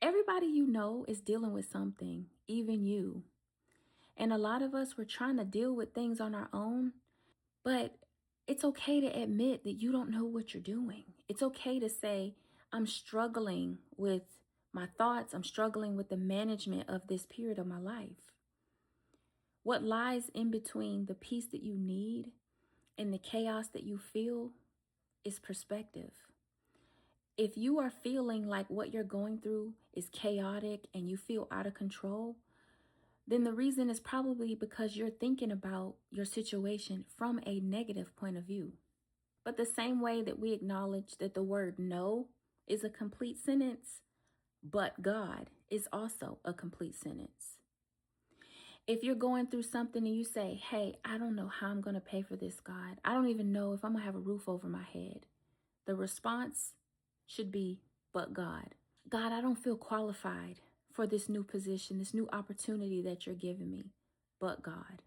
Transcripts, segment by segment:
Everybody you know is dealing with something, even you. And a lot of us, we're trying to deal with things on our own, but it's okay to admit that you don't know what you're doing. It's okay to say, I'm struggling with my thoughts. I'm struggling with the management of this period of my life. What lies in between the peace that you need and the chaos that you feel is perspective. If you are feeling like what you're going through is chaotic and you feel out of control, then the reason is probably because you're thinking about your situation from a negative point of view. But the same way that we acknowledge that the word no is a complete sentence, but God is also a complete sentence. If you're going through something and you say, hey, I don't know how I'm going to pay for this, God. I don't even know if I'm going to have a roof over my head. The response should be, but God. God, I don't feel qualified for this new position, this new opportunity that you're giving me, but God.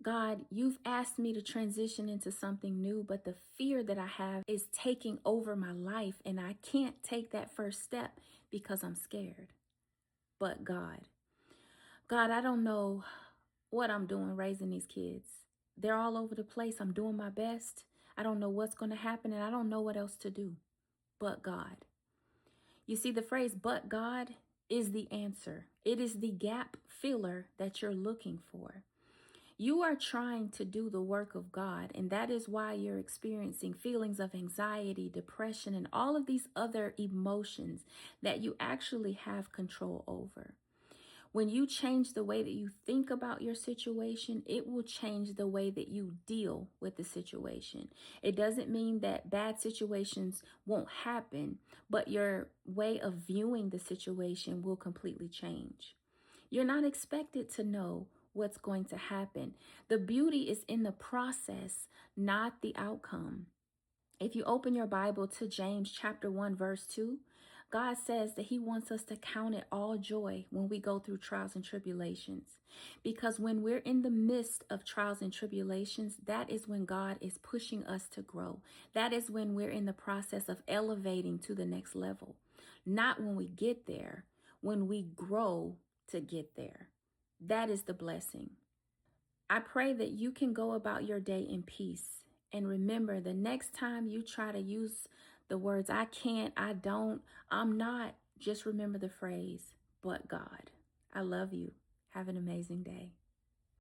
God, you've asked me to transition into something new, but the fear that I have is taking over my life, and I can't take that first step because I'm scared. But God, God, I don't know what I'm doing raising these kids. They're all over the place. I'm doing my best. I don't know what's going to happen, and I don't know what else to do. But God. You see, the phrase, but God, is the answer. It is the gap filler that you're looking for. You are trying to do the work of God, and that is why you're experiencing feelings of anxiety, depression, and all of these other emotions that you actually have control over. When you change the way that you think about your situation, it will change the way that you deal with the situation. It doesn't mean that bad situations won't happen, but your way of viewing the situation will completely change. You're not expected to know what's going to happen. The beauty is in the process, not the outcome. If you open your Bible to James chapter 1, verse 2, God says that he wants us to count it all joy when we go through trials and tribulations. Because when we're in the midst of trials and tribulations, that is when God is pushing us to grow. That is when we're in the process of elevating to the next level. Not when we get there, when we grow to get there. That is the blessing. I pray that you can go about your day in peace. And remember, the next time you try to use the words, I can't, I don't, I'm not, just remember the phrase, but God. I love you. Have an amazing day.